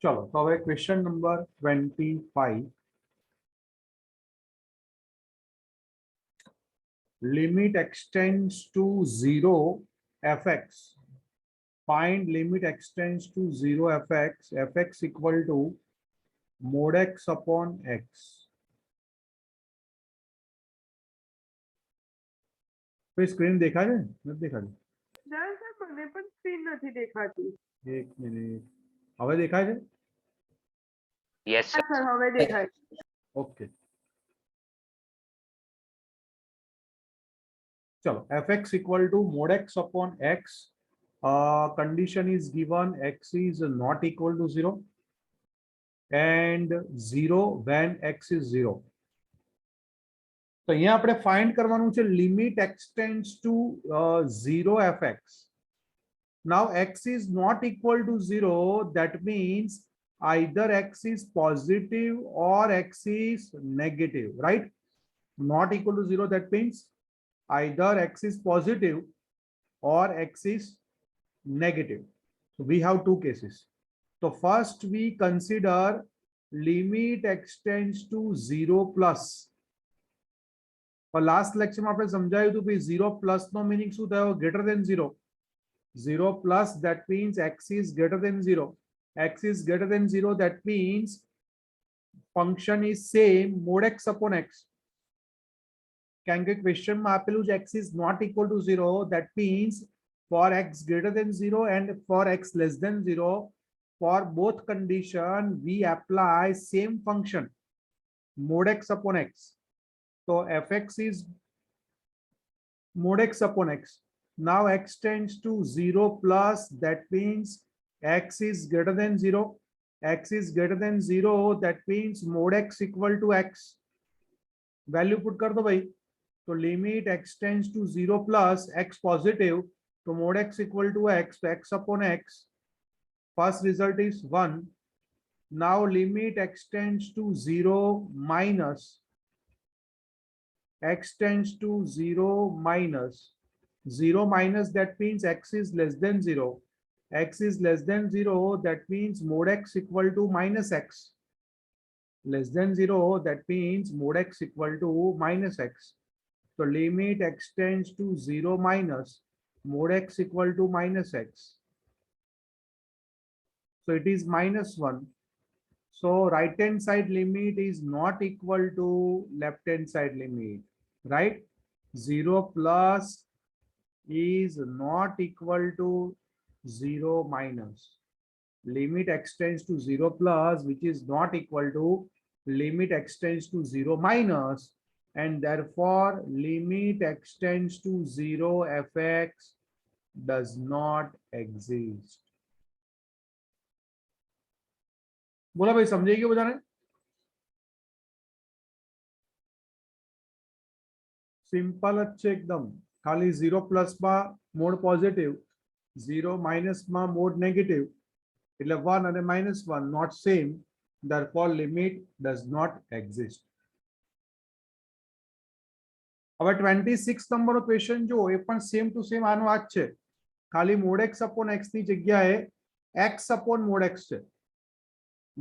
चलो तो હવે question number 25 limit extends to 0 fx find limit extends to 0 fx equal to mod x upon x तो screen देखा है नहीं देखा ના સર મને પણ સ્ક્રીન નથી દેખાતી. एक मिनट હવે દેખાય છે Yes, હા sir. સર હવે દેખાય. ओके चलो fx equal to mod x upon x condition is given x is not equal to 0 and 0 when x is 0 તો અહીંયા આપણે ફાઇન્ડ કરવાનું છે limit x tends two 0 fx now x is not equal to 0 that means either x is positive or x is negative, right? Not equal to 0 that means either x is positive or x is negative. So we have two cases. So first we consider limit extends to 0 plus. Last lecture में आपने समझाયું હતું કે 0 plus નો meaning શું થયો greater than 0 0 plus that means x is greater than 0 x is greater than 0 that means function is same mod x upon x કારણ કે question માં આપેલું છે x is not equal to 0 that means for x greater than 0 and for x less than 0 for both condition we apply same function mod x upon x. So fx is mod x upon x. Now x tends to 0 plus that means x is greater than 0. X is greater than 0 that means mod x equal to x. Value put कर दो भाई. So limit x tends to 0 plus x positive. So mod x equal to x upon x. First result is 1. Now limit x tends to 0 minus x tends to 0 minus 0 minus that means x is less than 0 x is less than 0 that means mod x equal to minus x less than 0 that means mod x equal to minus x. So limit x tends to 0 minus mod x equal to minus x, so it is minus 1. So right hand side limit is not equal to left hand side limit, right? 0 plus is not equal to 0 minus. Limit extends to 0 plus which is not equal to limit extends to 0 minus and therefore limit extends to 0 fx does not exist. बोला भाई समझे क्यों बता रहे simple अच्छे एकदम खाली 0 plus માં મોડ પોઝિટિવ 0 માઇનસ માં મોડ નેગેટિવ એટલે 1 અને -1 not same therefore limit does not exist. હવે 26 નંબરનો ક્વેશ્ચન જો એ પણ સેમ ટુ સેમ આનો આ જ છે ખાલી mod x upon x ની જગ્યાએ x upon mod x છે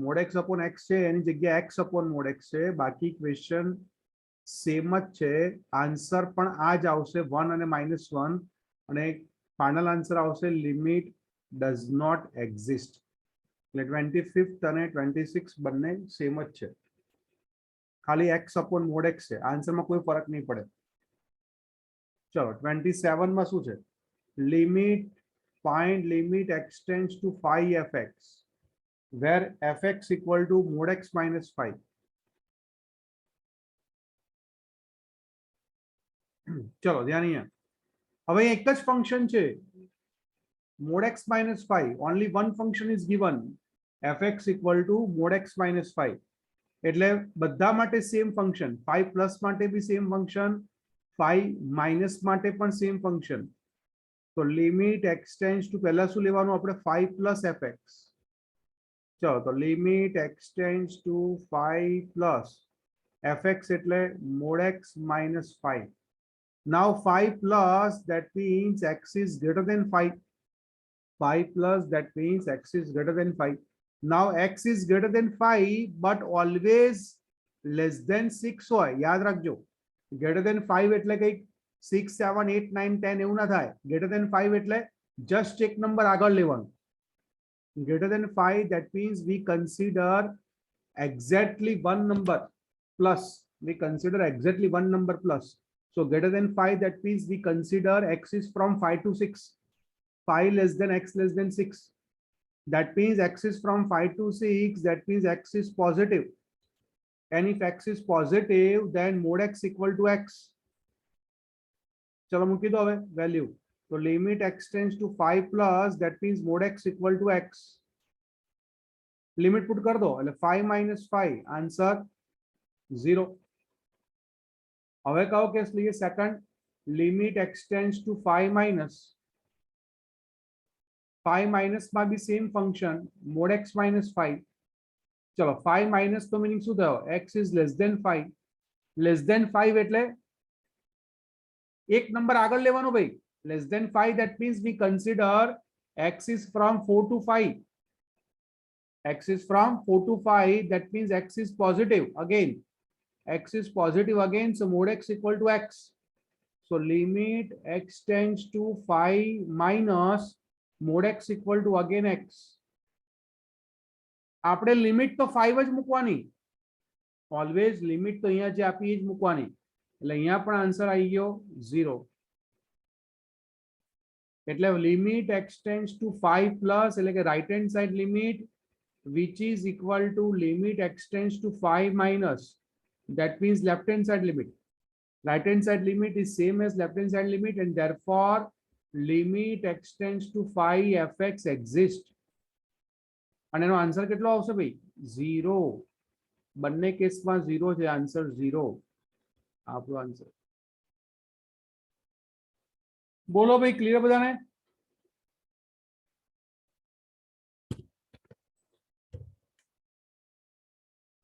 mod x upon x છે એની જગ્યાએ x upon mod x છે બાકી ક્વેશ્ચન સેમ જ છે આન્સર પણ આ જ આવશે 1 અને -1 અને ફાઇનલ આન્સર આવશે લિમિટ ડઝ નોટ એક્ઝિસ્ટ એટલે 25th અને 26 બંને સેમ જ છે ખાલી x upon mod x છે આન્સરમાં કોઈ ફરક નહીં પડે. ચલો 27 માં શું છે limit find limit extends to 5fx where fx equal to mod x minus 5. ચલો ધ્યાન અહીંયા હવે એક જ ફંક્શન છે mod x minus 5 only one function is given fx equal to mod x minus 5 એટલે બધા માટે સેમ ફંક્શન 5 પ્લસ માટે બી સેમ ફંક્શન 5 માઇનસ માટે પણ સેમ ફંક્શન. તો લિમિટ એક્સટેન્ડ્સ ટુ પહેલા શું લેવાનું આપણે 5 પ્લસ fx. ચલો તો limit x tends two 5 plus fx એટલે mod x minus 5. Now 5 plus that means x is greater than 5. 5 plus that means x is greater than 5. now x is greater than 5 but always less than 6 હોય યાદ રાખજો greater than 5 એટલે કઈક 6 7 8 9 10 એવું ના થાય greater than 5 એટલે just એક નંબર આગળ લેવાનું greater than 5 that means we consider exactly one number plus we consider exactly one number plus so greater than 5 that means we consider x is from 5 to 6 5 less than x less than 6 that means x is from 5 to 6 that means x is positive and if x is positive then mod x equal to x चलो મૂકી દો હવે value તો limit x tends to 5 plus that means mod x equal to x limit put કર દો એટલે 5 minus 5 answer 0 હવે કયો કેસ લઈએ second limit x tends to 5 minus 5 minus માં બી same function mod x minus 5 ચલો 5 minus તો મીનિંગ શું થયો x is less than 5 એટલે એક નંબર આગળ લેવાનો ભાઈ less than 5 that means we consider x is from 4 to 5 x is from 4 to 5 that means x is positive again x is positive again so mod x equal to x so limit x tends to 5 minus mod x equal to again x આપણે limit તો 5 જ મૂકવાની always limit તો અહીંયા જે આપી એ જ મૂકવાની એટલે અહીંયા પણ આન્સર આવી ગયો 0 એટલે limit x tends to 5 plus એટલે કે right hand side limit which is equal to limit x tends to 5 minus that means left hand side limit right hand side limit is same as left hand side limit and therefore limit x tends to 5 fx exist અને એનો answer કેટલો આવશે ભાઈ 0 બંને કેસમાં 0 છે answer 0 આપણો answer બોલો ભાઈ ક્લિયર બધાને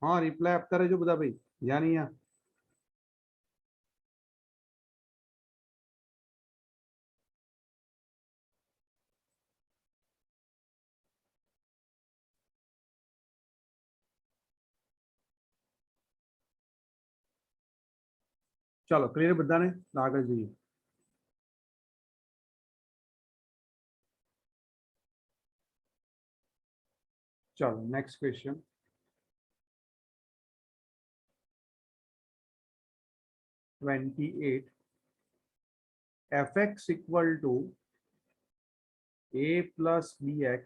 हाँ रिप्लाई आपता रहो बता भाई यानी यहाँ चलो क्लियर बता ने आगे जाइए चलो next question fx equal to a plus bx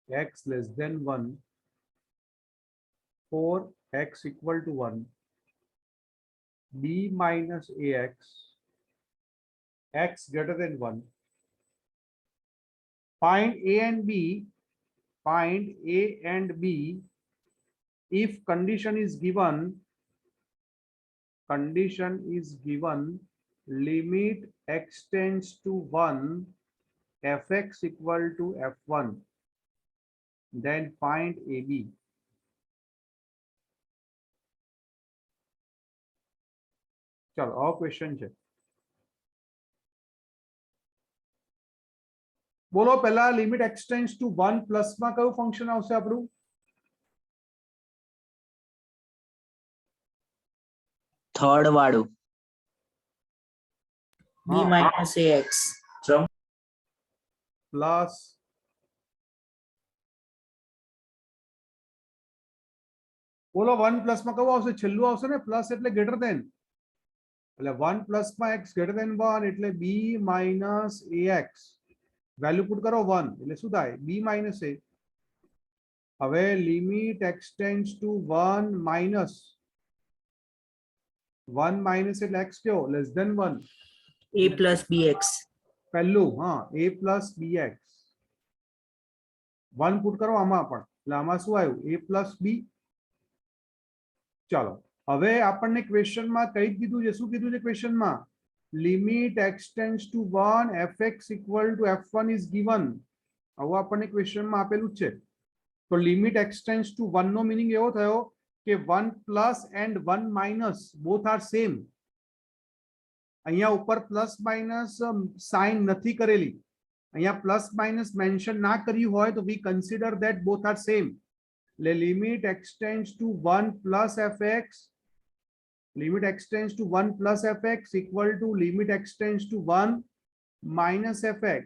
x less than 1 for x equal to 1 b minus ax x greater than 1 find a and b if condition is given limit x tends to 1 fx equal to f1 then find ab चलो और question છે બોલો પહેલા limit x tends to 1 plus માં કયું function આવશે આપણું third वाड़ू b हाँ। minus ax from પ્લસ બોલો 1 પ્લસ માં કયું આવશે છેલ્લું આવશે ને પ્લસ એટલે ગ્રેટર ધેન એટલે 1 પ્લસ માં x ગ્રેટર ધેન 1 એટલે b minus ax value put કરો 1 એટલે શું થાય b માઈનસ a હવે limit x tends to 1 minus 1 minus એટલે x કેવો less than 1 a plus bx પહેલું હા a plus bx 1 પુટ કરો આમાં પણ એટલે આમાં શું આવ્યું a plus b ચાલો હવે આપણને ક્વેશ્ચનમાં કઈ કીધું છે શું કીધું છે ક્વેશ્ચનમાં limit x tends to 1 fx equal to f1 is given આવું આપણને ક્વેશ્ચનમાં આપેલું જ છે તો લિમિટ x ટેન્ડ્સ ટુ 1 નો મીનિંગ એવો થયો કે 1 plus and 1 minus both are same અહીંયા ઉપર પ્લસ માઇનસ સાઇન નથી કરેલી અહીંયા પ્લસ માઇનસ મેન્શન ના કર્યું હોય તો we consider that both are same. એટલે limit x tends to 1 plus fx, limit x tends to 1 plus fx equal to limit x tends to 1 minus fx.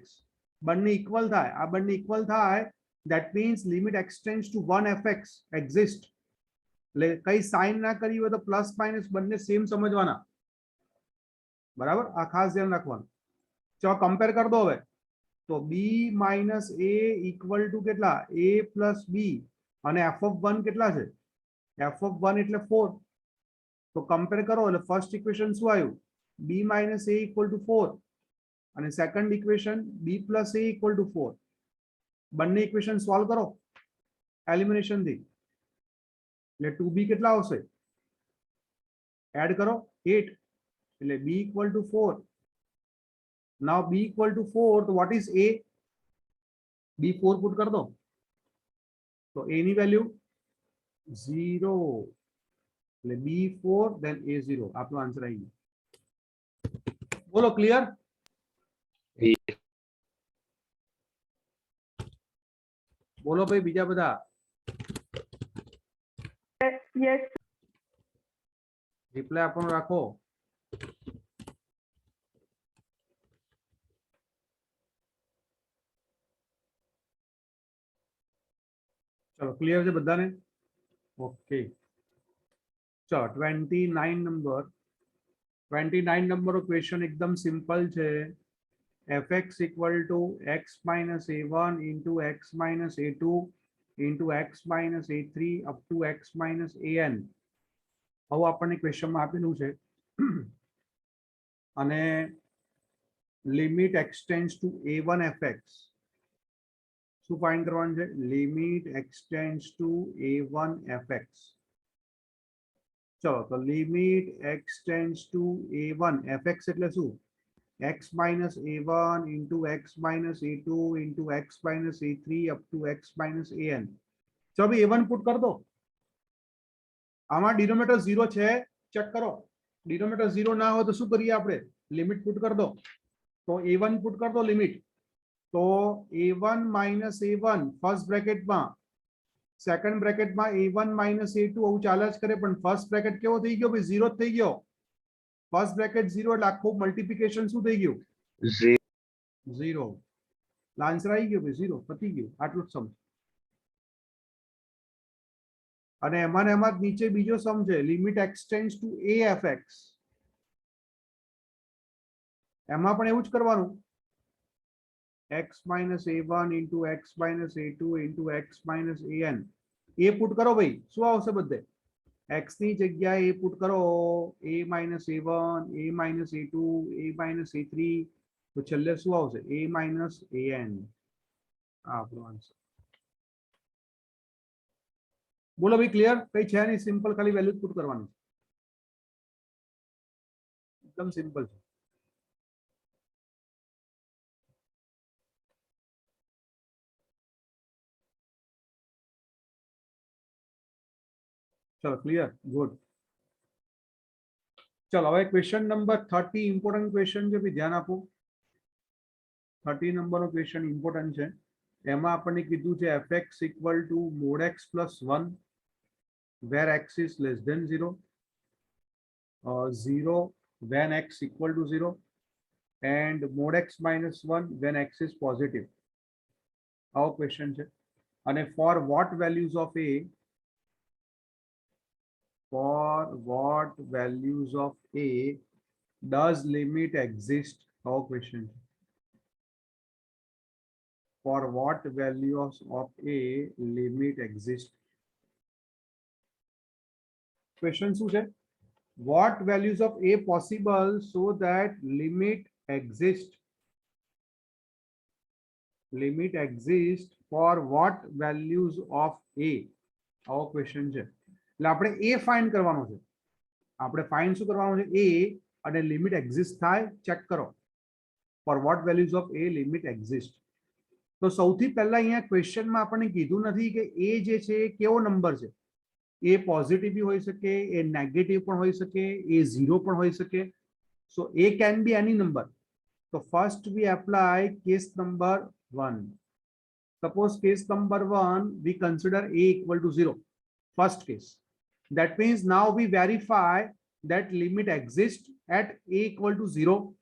બંને ઇક્વલ થાય, આ બંને ઇક્વલ થાય, that means limit extends to 1 fx exist. એટલે કઈ sign ના કરી હોય તો પ્લસ માઇનસ બંને સેમ સમજવાના, બરાબર? આ ખાસ ધ્યાન રાખવાનું. ચલો કમ્પેર કરી દો હવે. તો b minus a equal two કેટલા? a plus b. અને f ઓફ 1 કેટલા છે? f ઓફ 1 એટલે 4. તો કમ્પેર કરો એટલે ફર્સ્ટ ઇક્વેશન શું આવ્યું? b minus a equal two 4. અને second equation b plus a equal two 4. બંને ઇક્વેશન સોલ્વ કરો એલિમિનેશન થી, એટલે 2b કેટલા આવશે? એડ કરો 8, એટલે b equal to 4. Now b equal to 4, તો what is a? b 4 put કર દો, તો a ની વેલ્યુ 0, એટલે b 4 then a 0. આપણો આન્સર આવી ગયો. બોલો ક્લિયર? બોલો ભાઈ બીજા બધા. યસ રિપ્લાય આપણો રાખો. ચલો ક્લિયર છે બધાને? ઓકે ચલો 29 નંબર. 29 નંબરનો ક્વેશ્ચન એકદમ સિમ્પલ છે. fx equal to x minus a1 into x minus a2 into x minus a3 up to x minus an. હવે આપણને ક્વેશ્ચનમાં આપેલું છે અને limit x tends to a1 fx. શું ફાઇન્ડ કરવાનું છે? Limit x tends to a1 fx. ચલો તો limit x tends to a1 fx એટલે શું? x minus a1 into x minus a2 into x minus a3 up to x minus an. चलो अभी a1 put कर दो. आमा डिनोमिनेटर 0 છે, ચેક કરો. डिनोमिनेटर 0 ના હોય તો શું કરીએ આપણે? લિમિટ પુટ કરી દો. તો a1 પુટ કરી દો લિમિટ. તો a1 minus a1 ફર્સ્ટ બ્રેકેટમાં, સેકન્ડ બ્રેકેટમાં a1 minus a2 આવું ચાલ્યા જ કરે, પણ ફર્સ્ટ બ્રેકેટ કેવો થઈ ગયો? ભાઈ 0 થઈ ગયો. ફર્સ્ટ બ્રેકેટ 0 એટલે આખું મલ્ટિપ્લિકેશન શું થઈ ગયું? 0. આન્સર આવી ગયો ભાઈ 0. પતી ગયું, આટલું જ સમ. અને એમાં ને એમાં નીચે બીજો સમ છે, limit x tends to a fx. એમાં પણ એવું જ કરવાનું. x minus a1 into x minus a2 into x minus an. a put કરો ભાઈ, શું આવશે બધે? x ની જગ્યાએ a પુટ કરો, a minus a1, a minus a2, a minus a3, તો છેલ્લે શું આવશે? a minus an. આ આપણો આન્સર. બોલો ભાઈ ક્લિયર? કઈ છે નહીં, સિમ્પલ ખાલી વેલ્યુ પુટ કરવાની છે, એકદમ સિમ્પલ છે. ચલો ક્લિયર, ગુડ. ચલો હવે ક્વેશ્ચન નંબર 30 ઇમ્પોર્ટન્ટ ક્વેશ્ચન છે, ભાઈ ધ્યાન આપો. 30 નંબરનો ક્વેશ્ચન ઇમ્પોર્ટન્ટ છે. એમાં આપણને કીધું છે fx equal to mod x plus 1 where x is less than 0, 0 when x equal to 0, and mod x minus 1 when x is positive. આવો ક્વેશ્ચન છે. અને for what values of a, for what values of a does limit exist? આવો question છે. For what values of a limit exist? Question શું છે? What values of a possible so that limit exist? Limit exist for what values of a? આવો question છે. એટલે આપણે a find કરવાનો છે. આપણે ફાઇન્ડ શું કરવાનું છે? a અને લિમિટ એક્ઝિસ્ટ થાય ચેક કરો. For what values of a limit exist? તો સૌથી પહેલા અહીંયા ક્વેશ્ચનમાં આપણને કીધું નથી કે a જે છે એ કેવો નંબર છે. એ પોઝિટિવ બી હોઈ શકે, એ નેગેટિવ પણ હોઈ શકે, એ 0 પણ હોઈ શકે. સો એ કેન બી એની નંબર. તો So first we apply case number 1. Suppose case number 1 we consider a equal to 0. First case. That means now we verify that limit exists at a equal to 0.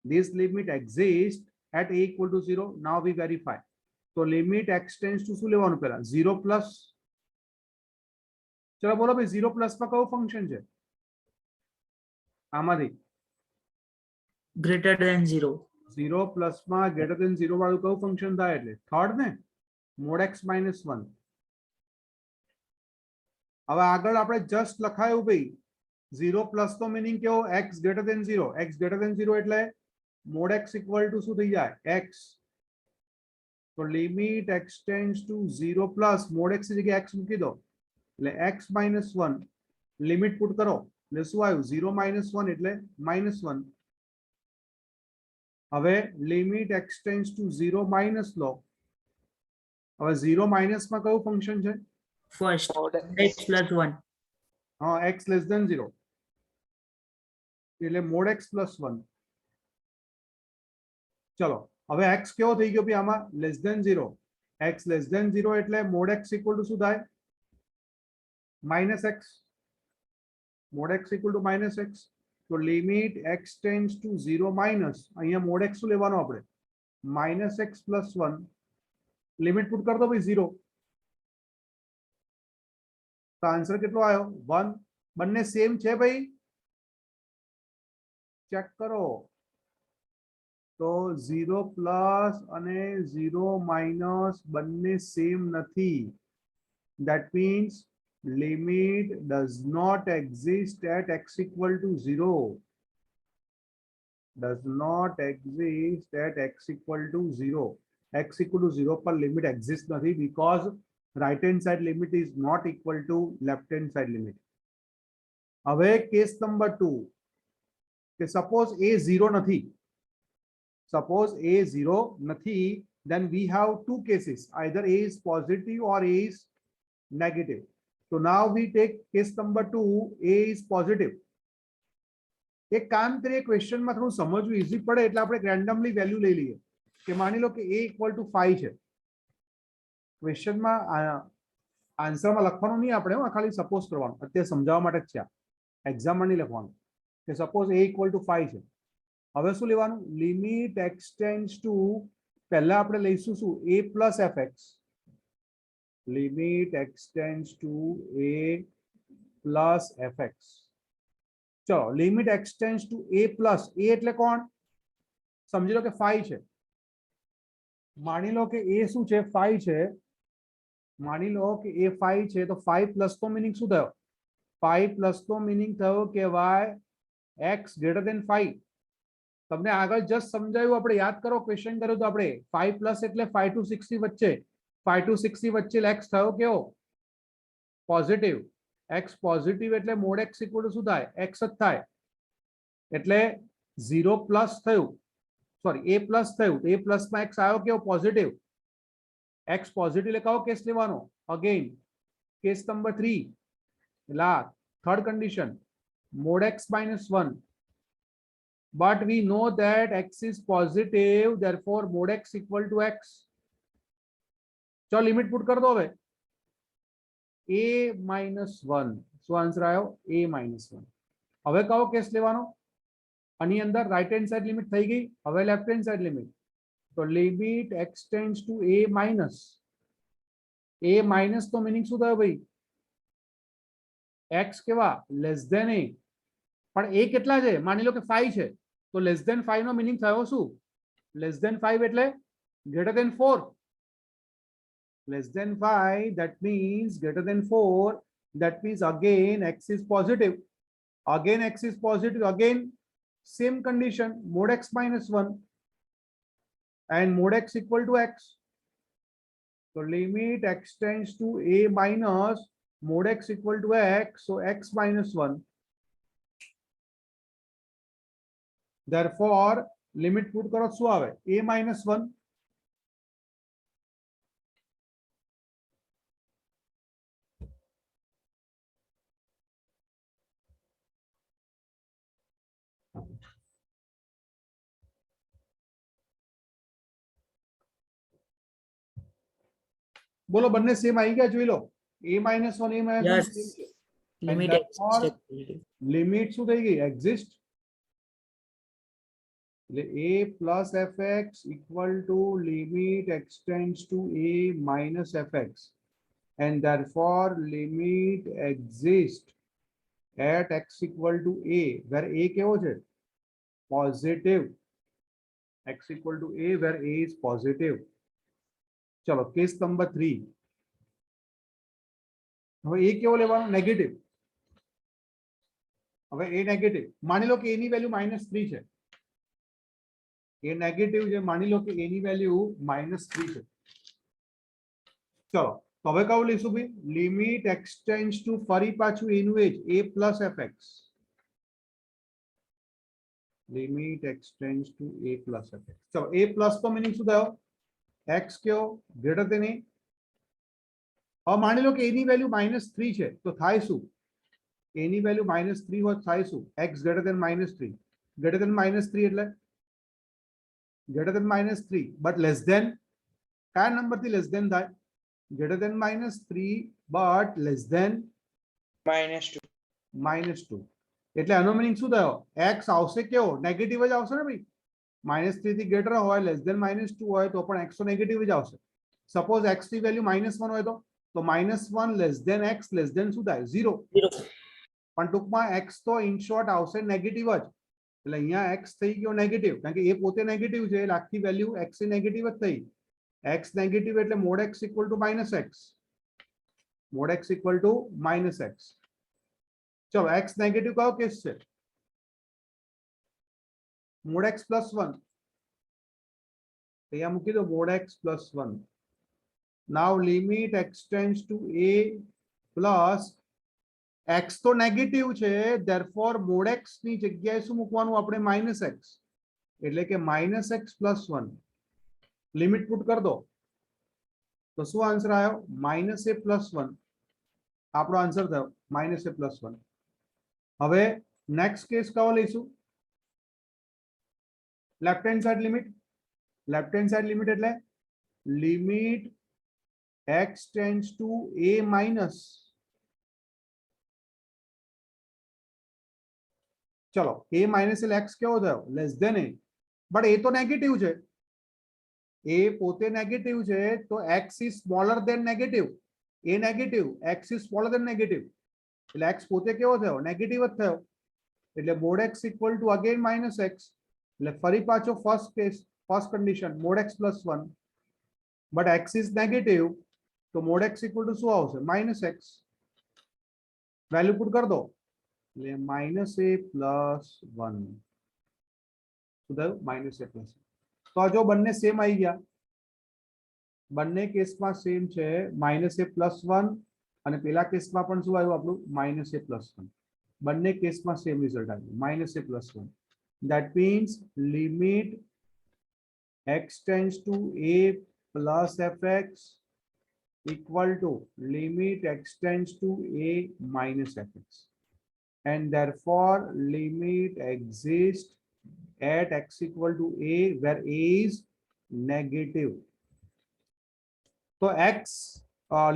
This limit exists at a equal to 0. Now we verify. So limit x tends to શું લેવાનું પહેલા 0 plus. ચલો બોલો ભાઈ 0 plus માં કયું function છે આમાંથી greater than 0. 0 plus માં greater than 0 વાળું કયું ફંક્શન થાય એટલે થર્ડ ને mod x minus 1. હવે આગળ આપણે જસ્ટ લખાયું ભાઈ 0 plus નો મીનિંગ કેવો x greater than 0. x greater than 0 એટલે mod x equal to શું થઈ જાય x. તો limit x tends to 0 plus mod x ની જગ્યાએ x મૂકી દો એટલે x minus 1 લિમિટ પુટ કરો એટલે શું આવ્યું 0 minus 1 એટલે -1. હવે limit x tends to 0 minus લો. હવે 0 minus માં કયું ફંક્શન છે First, x plus 1. હા x less than 0 એટલે mod x plus 1. ચલો હવે x કેવો થઈ ગયો ભાઈ આમાં less than 0. x less than 0 એટલે mod x ઇક્વલ ટુ શું થાય -x. mod x equal to -x. તો limit x tends two 0 minus અહીંયા mod x શું લેવાનો આપણે -x plus 1. લિમિટ પુટ કર દો ભાઈ 0. તો આન્સર કેટલો આવ્યો 1. બંને સેમ છે ભાઈ ચેક કરો. તો 0 પ્લસ અને 0 માઇનસ બંને સેમ નથી. That means limit does not exist at x equal to 0. Does not exist at x equal to 0. x equal to 0 पर limit exist નથી because right hand side limit is not equal to left hand side limit. હવે case number 2 કે suppose a 0 નથી. Suppose a 0 nathi, then we have two cases. Either a is positive or a is negative. So now we take case number 2, a is positive. એક કામ કરીએ question માં થોડું સમજવું easy પડે એટલે આપણે રેન્ડમલી વેલ્યુ લઈ લઈએ કે માની લો કે a ઇક્વલ ટુ 5 છે. ક્વેશ્ચન માં આન્સરમાં લખવાનું નહીં આપણે ખાલી સપોઝ કરવાનું અત્યારે સમજાવવા માટે જ છે એક્ઝામમાં નહીં લખવાનું કે સપોઝ a ઇક્વલ ટુ 5 છે. હવે શું લેવાનું લિમિટ x ટેન્ડ્સ ટુ પહેલા આપણે લઈશું શું a plus fx. Limit x tends to a plus fx. ચલો limit x tends to a plus a એટલે કોણ સમજી લો કે 5 છે. માની લો કે a શું છે 5 છે. માની લો કે a 5 છે તો 5 પ્લસ નો મીનિંગ શું થયો 5 પ્લસ નો મીનિંગ થયો કે y x greater than 5. તમને આગળ જસ્ટ સમજાયું આપણે યાદ કરો ક્વેશ્ચન કર્યો તો આપણે 5 પ્લસ એટલે 5 to 6 ની વચ્ચે 5 to 6 ની વચ્ચે x થયો કેવો પોઝિટિવ. x પોઝિટિવ એટલે mod x ઇક્વલ ટુ શું થાય x જ થાય એટલે 0 પ્લસ થયું સોરી a પ્લસ થયું તો a પ્લસ માં x આવ્યો કેવો પોઝિટિવ. x પોઝિટિવ એટલે કયો કેસ લેવાનો અગેન કેસ નંબર 3 એટલે third condition mod x minus 1. But we know that x is positive, therefore mod x equal to x. चलो लिमिट पुट कर दो હવે a minus 1. શું આન્સર આવ્યો a minus 1. હવે કયો કેસ લેવાનો આની અંદર રાઈટ હેન્ડ સાઈડ લિમિટ થઈ ગઈ હવે લેફ્ટ હેન્ડ સાઈડ લિમિટ. તો limit x tends to a minus. a minus તો મીનિંગ શું થયો ભાઈ x કેવા લેસ ધેન a. પણ a કેટલા છે માની લો કે 5 છે તો લેસ ધેન 5 નો મીનિંગ થયો શું લેસ ધેન 5 એટલે greater than 4. Less than 5 that means greater than 4. That means again x is positive. Again x is positive. Again same condition mod x minus 1 and mod x equal to x. So limit x tends to a minus mod x equal to x. So x minus 1. Therefore limit put કરો શું આવે a minus 1. બોલો બંને same આવી ગયા જોઈ લો a minus 1 a minus 1 Yes. same છે. Limit And therefore, exists. Limit શું થઈ ગઈ એક્ઝિસ્ટ એટલે a plus fx equal to limit extends to a minus fx and therefore limit exists at x equal to a where a કેવો છે positive x equal to a where a is positive. ચલો case number 3 હવે a કેવો લેવાનો negative હવે a negative માની લો કે a ની વેલ્યુ -3 છે એ નેગેટિવ છે માની લો કે a ની વેલ્યુ -3 છે ચલો તો હવે કયું લઈશું ભાઈ લિમિટ એક્સટેન્ડ્સ ટુ ફરી પાછું a નું એજ a plus fx limit x tends to a plus fx ચલો a પ્લસ તો મીનિંગ શું થયો x કયો ગ્રેટર ધેન a હવે માની લો કે a ની વેલ્યુ -3 છે તો થાય શું a ની વેલ્યુ -3 હોય થાય શું x greater than -3 greater than -3 એટલે greater than -3 but less than કયા નંબરથી લેસ ધેન થાય greater than -3 but less than -2. -2 એટલે આનો મીનિંગ શું થયો x આવશે કેવો નેગેટિવ જ આવશે ને ભાઈ -3 થી ગ્રેટર હોય લેસ ધેન -2 હોય તો પણ x તો નેગેટિવ જ આવશે સપોઝ x ની વેલ્યુ -1 હોય તો -1 less than x less than શું થાય 0 Zero. પણ ટૂંકમાં x તો ઇન શોર્ટ આવશે નેગેટિવ જ એટલે અહીંયા x થઈ ગયો નેગેટિવ કારણ કે એ પોતે નેગેટિવ છે એટલે આખી વેલ્યુ x એ નેગેટિવ જ થઈ x નેગેટિવ એટલે mod x equal to -x mod x equal to -x ચલો x નેગેટિવ કયો કેસ છે mod x plus 1 અહીંયા મૂકી દો mod x plus 1 now limit extends to a plus x તો નેગેટિવ છે therefore mod x ની જગ્યાએ શું મૂકવાનું આપણે -x એટલે કે -x plus 1 લિમિટ પુટ કર દો તો શું આન્સર આવ્યો -a plus 1 આપણો આન્સર થયો -a plus 1 હવે નેક્સ્ટ કેસ કયો લઈશું લેફ્ટ હેન્ડ સાઈડ લિમિટ એટલે limit x tends to a minus ચલો a માઇનસ એટલે x કેવો થયો લેસ ધેન a બટ એ તો નેગેટિવ છે એ પોતે નેગેટિવ છે તો x is smaller than negative a negative x is smaller than negative એટલે x પોતે કેવો થયો નેગેટિવ જ થયો એટલે mod x equal two again -x એટલે ફરી પાછો first condition mod x plus 1 but x is negative તો mod x ઇક્વલ ટુ શું આવશે -x વેલ્યુ પુટ કર દો એટલે -a plus 1 શું થયું -a plus 1 તો આ જો બંને સેમ આવી ગયા બંને કેસમાં સેમ છે -a plus 1 અને પેલા કેસમાં પણ શું આવ્યું આપણું -a plus 1 બંને કેસમાં સેમ રિઝલ્ટ આવ્યું -a plus 1 that means limit x tends to a plus fx equal to limit x tends to a minus fx and therefore limit exists at x equal to a where a is negative तो x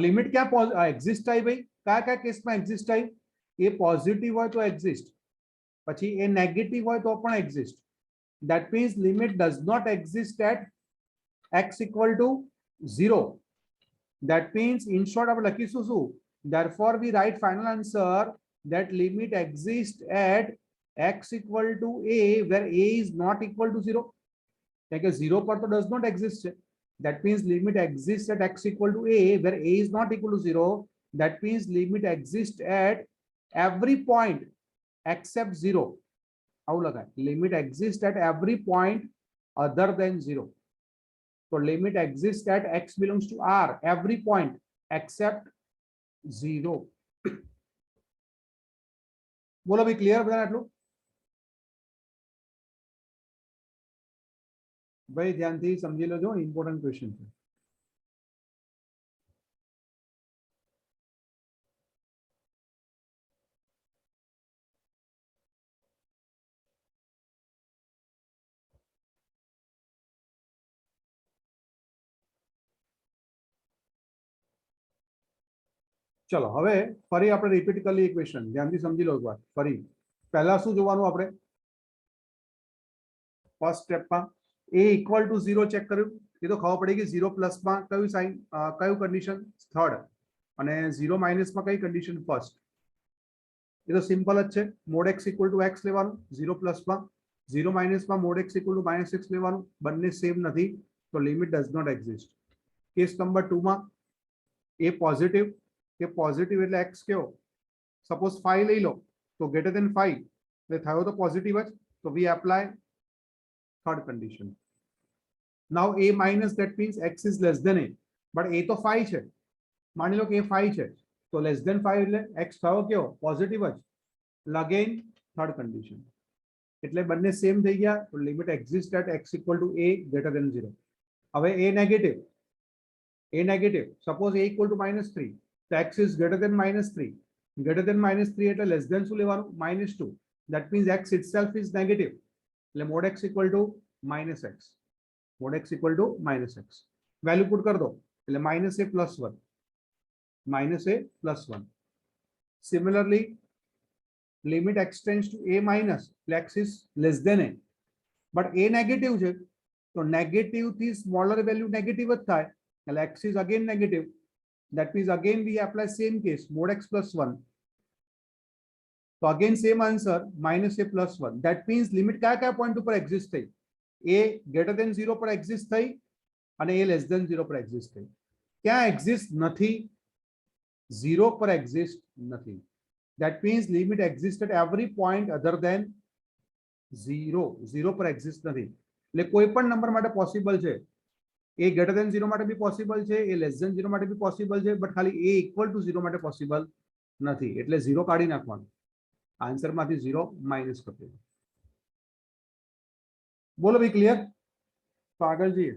limit क्या exist I भाई क्या case में exist I A positive हो तो exist પછી એ negative હોય તો પણ exist that means limit does not exist at x equal to 0 that means in short આપણે લખીશું શું therefore we write final answer that limit exists at x equal to a where a is not equal to 0 કારણ કે 0 પર તો does not exist છે that means limit exists at x equal to a where a is not equal to 0 that means limit exists at every point except 0 આવું લખાય limit exists at every point other than 0 so limit exists at x belongs to r every point except 0 બોલો ભાઈ clear બધાને આટલું ભાઈ ધ્યાનથી સમજી લેજો ઇમ્પોર્ટન્ટ ક્વેશ્ચન છે ચલો હવે ફરી આપણે રિપીટ કરી લઈએ ક્વેશ્ચન, ધ્યાનથી સમજી લો એકવાર ફરી. પહેલા શું જોવાનું આપણે? ફર્સ્ટ સ્ટેપમાં a ઇક્વલ ટુ 0 ચેક કર્યું, એ તો ખબર પડી કે 0 પ્લસમાં કયું સાઇન, કયું કન્ડિશન થર્ડ, અને 0 માઇનસમાં કઈ કન્ડિશન ફર્સ્ટ. એ તો સિમ્પલ જ છે. Mod x equal to x લેવાનું 0 પ્લસમાં, 0 માઇનસમાં mod x equal to minus x લેવાનું. બંને સેમ નથી તો limit does not exist. Case number 2 માં એ પોઝિટિવ, કે પોઝિટિવ એટલે x કેવો, સપોઝ 5 લઈ લો તો ગ્રેટર ધેન 5 એટલે થયો તો પોઝિટિવ જ, તો વી apply third condition. Now a minus, that means x is less than a, but a તો 5 છે, માની લો કે a 5 છે તો less than 5 એટલે x થયો કેવો, પોઝિટિવ જ. અગેન થર્ડ કન્ડિશન એટલે બંને સેમ થઈ ગયા તો limit exist at x equal to a greater than 0. હવે a negative, suppose a equal to -3 તો x is greater than -3, greater than -3 એટલે લેસ ધેન શું લેવાનું, -2. That means x itself is negative એટલે mod x equal to -x, mod x equal to -x. Value put કરી દો એટલે -a+1, -a+1. Similarly limit x tends to a minus એટલે x is less than a, but a negative છે તો negative થી smaller value negative જ થાય એટલે x is again negative. That means again we apply same case, mod x+1. તો again same answer -a+1. That means limit કયા point ઉપર exist થઈ, a ગ્રેટર ધેન 0 પર એક્ઝિસ્ટ થઈ અને a લેસ ધેન 0 પર એક્ઝિસ્ટ થઈ. ક્યાં એક્ઝિસ્ટ નથી, 0 પર એક્ઝિસ્ટ નથી. That means limit exist at every point other than 0 પર એક્ઝિસ્ટ નથી. એટલે કોઈ પણ નંબર માટે પોસિબલ છે, a ગ્રેટર ધેન 0 માટે બી પોસિબલ છે, a લેસ ધેન 0 માટે બી પોસિબલ છે, બટ ખાલી a ઇક્વલ ટુ 0 માટે પોસિબલ નથી. એટલે 0 કાઢી નાખવાનું, આન્સરમાંથી 0 માઇનસ કરી દેવાનું. બોલો ભાઈ, ક્લિયર? તો આગળ જઈએ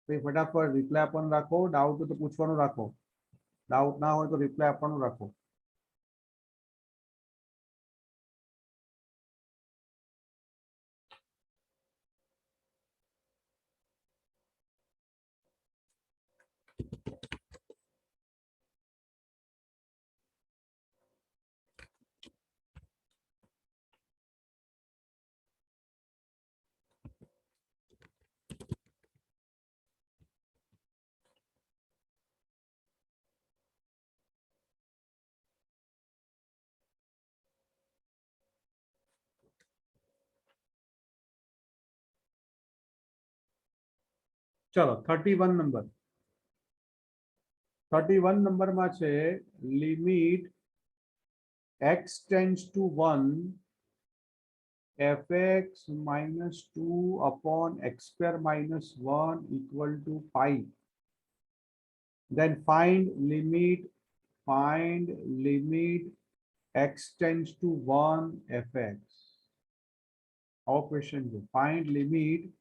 ભાઈ, ફટાફટ રિપ્લાય આપવાનું રાખો. ડાઉટ હોય તો પૂછવાનું રાખો, ડાઉટ ના હોય તો રિપ્લાય આપવાનું રાખો. ચલો 31 નંબર, 31 નંબરમાં છે limit x tends to 1 fx -2 upon x² -1 equal to pi. Then find limit x tends to 1 fx. Our question is find limit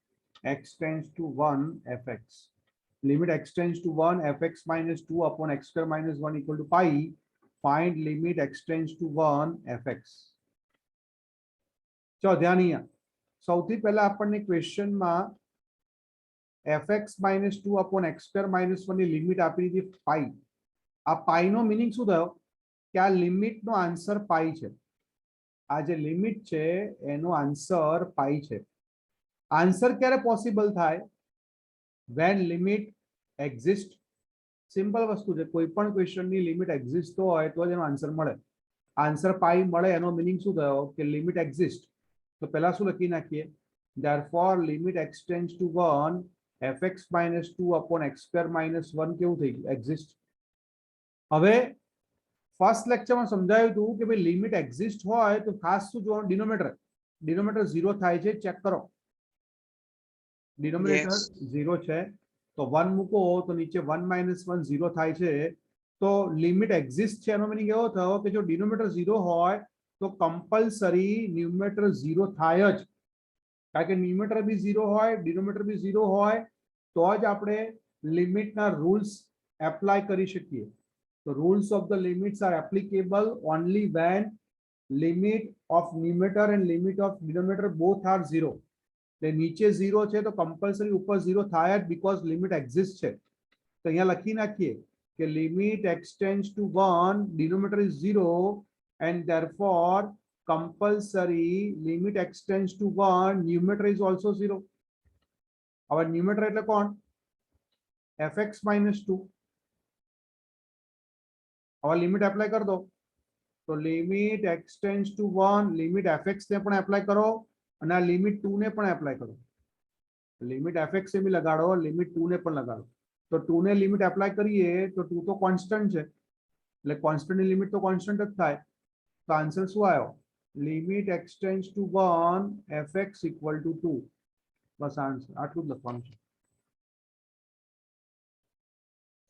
x tends to 1 fx. Limit x tends to 1 fx -2 upon x² -1 equal to pi. Find limit x tends to 1 fx. ચલો ધ્યાન અહીંયા સૌથી પહેલા આપણને ક્વેશ્ચનમાં fx -2 upon x² -1 ની limit આપી દીધી પાઈ. આ પાઈનો મીનિંગ શું થયો કે આ લિમિટનો આન્સર પાઈ છે. આ જે લિમિટ છે એનો આન્સર પાઈ છે. આન્સર ક્યારે પોસિબલ થાય, વેન લિમિટ એક્ઝિસ્ટ. સિમ્પલ વસ્તુ છે, કોઈ પણ ક્વેશ્ચનની લિમિટ એક્ઝિસ્ટ હોય તો જ એનો આન્સર મળે. આન્સર પાઈ મળે એનો મીનિંગ શું થયો કે લિમિટ એક્ઝિસ્ટ. તો પહેલા શું લખી નાખીએ, therefore limit x tends to 1 fx -2 upon x² -1 કેવું થઈ ગયું, એક્ઝિસ્ટ. હવે ફર્સ્ટ લેક્ચરમાં સમજાયું હતું કે ભાઈ લિમિટ એક્ઝિસ્ટ હોય તો ખાસ શું જોવાનું, ડિનોમિનેટર 0 થાય છે, ચેક કરો. ડિનોમિનેટર 0 છે તો 1 મૂકો તો નીચે 1 -1 0 થાય છે. તો લિમિટ એક્ઝિસ્ટ છે એનો મીનિંગ એવો થયો કે જો ડિનોમિનેટર 0 હોય તો કમ્પલસરી ન્યુમેરેટર 0 થાય જ. કારણ કે ન્યુમેરેટર બી 0 હોય, ડિનોમિનેટર બી 0 હોય તો જ આપણે લિમિટના રૂલ્સ એપ્લાય કરી શકીએ. તો rules of the limits are applicable only when limit of numerator and limit of denominator both are 0. એટલે નીચે 0 છે તો કમ્પલસરી ઉપર 0 થાય જ, બીકોઝ લિમિટ એક્ઝિસ્ટ છે. તો અહીંયા લખી નાખીએ કે limit x tends to 1, denominator is 0 and therefore compulsory limit extends to 1, numerator is also 0. our numerator એટલે કોણ? fx minus 2. હવે લિમિટ એપ્લાય કરી દો તો limit x tends to 1, limit fx ને પણ એપ્લાય કરો અને આ લિમિટ 2 ને પણ એપ્લાય કરો. લિમિટ fx ને બી લગાડો, લિમિટ 2 ને પણ લગાડો. તો 2 ને લિમિટ એપ્લાય કરીએ તો 2 તો કોન્સ્ટન્ટ છે, એટલે કોન્સ્ટન્ટ ની લિમિટ તો કોન્સ્ટન્ટ જ થાય. તો આન્સર શું આવ્યો? Limit x tends to 1, fx equal to 2. બસ આન્સર આટલું જ લખવાનું છે.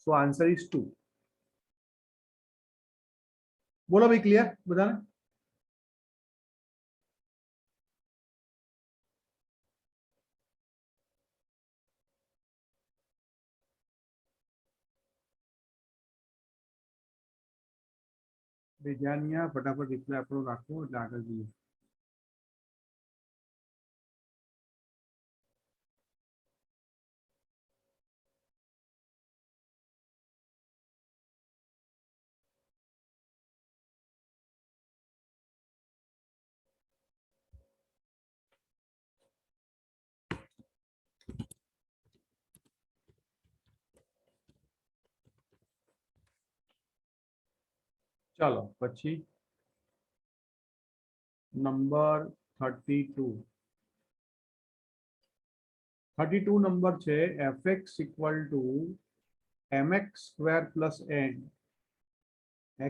So answer is 2. બોલો ભાઈ, ક્લિયર બધાને? બીજાની ફટાફટ રિપ્લાય આપણો રાખો એટલે આગળ જઈએ. ચાલો પછી નંબર 32. 32 નંબર છે fx equal two mx square plus n,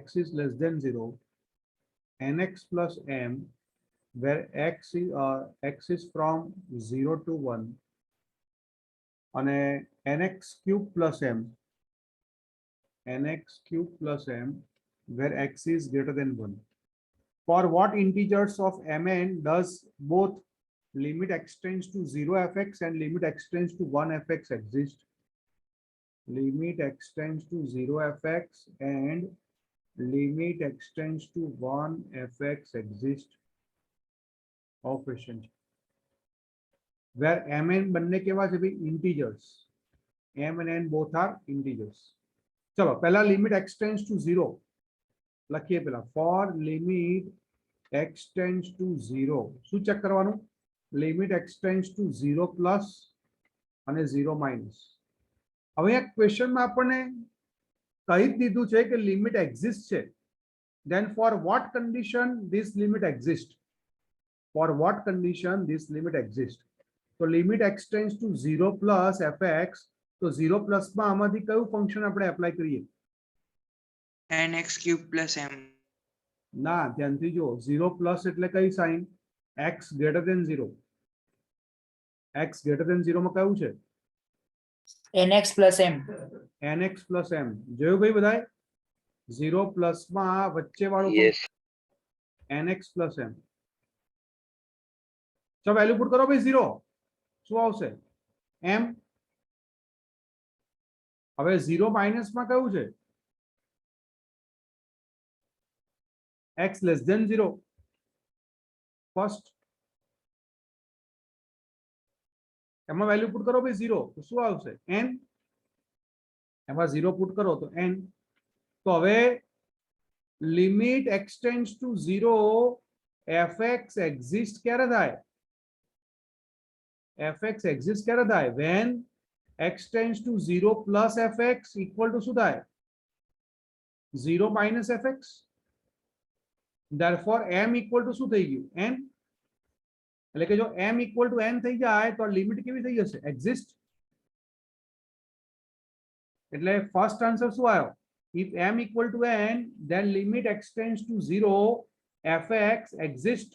x is less than 0, nx plus m, where x is from 0 to 1, અને nx cube plus m, where x is greater than 1. For what integers of mn does both limit extends to 0 fx and limit extends to 1 fx exist? Limit extends to 0 fx and limit extends to 1 fx exist. Of question where mn બંને કેવા છે ભાઈ? integers. m and n both are integers. ચલો પહેલા limit x tends two 0 લખીએ. પેલા four limit x tends two 0 શું check કરવાનું? લિમિટ એક્સટેન્ડ્સ ટુ 0 પ્લસ અને 0 માઇનસ. હવે આ ક્વેશ્ચનમાં આપણને કહી જ દીધું છે કે લિમિટ એક્ઝિસ્ટ છે. then for what condition this limit exists? For what condition this limit exists? તો limit x tends two 0 plus fx, તો 0 પ્લસ માં આમાંથી કયું ફંક્શન આપણે એપ્લાય કરીએ? nx cube plus m. ના, ધ્યાનથી જો. 0 પ્લસ એટલે કઈ sign? x greater than 0. x greater than 0 માં કયું છે? nx plus m. nx plus m. જોયું ભાઈ બધાય? 0 પ્લસ માં વચ્ચે વાળું Yes. nx plus m. ચલો વેલ્યુ પુટ કરો ભાઈ. 0 શું આવશે? m. હવે 0 માઇનસ માં કયું છે? x less than 0. ફર્સ્ટ એમાં વેલ્યુ પુટ કરો ભાઈ 0 તો શું આવશે? n. એમાં 0 પુટ કરો તો n. તો હવે limit x tends two 0 fx exist ક્યારે થાય? fx એક્ઝિસ્ટ ક્યારે થાય? when x tends to 0 plus fx equal to શું થાય? 0 minus fx. therefore m equal to શું થઈ ગયું? n. એટલે કે જો m equal to n થઈ જાય તો લિમિટ કેવી થઈ જશે? એક્ઝિસ્ટ. એટલે ફર્સ્ટ આન્સર શું આવ્યો? if m equal to n then limit extends to 0 fx exist.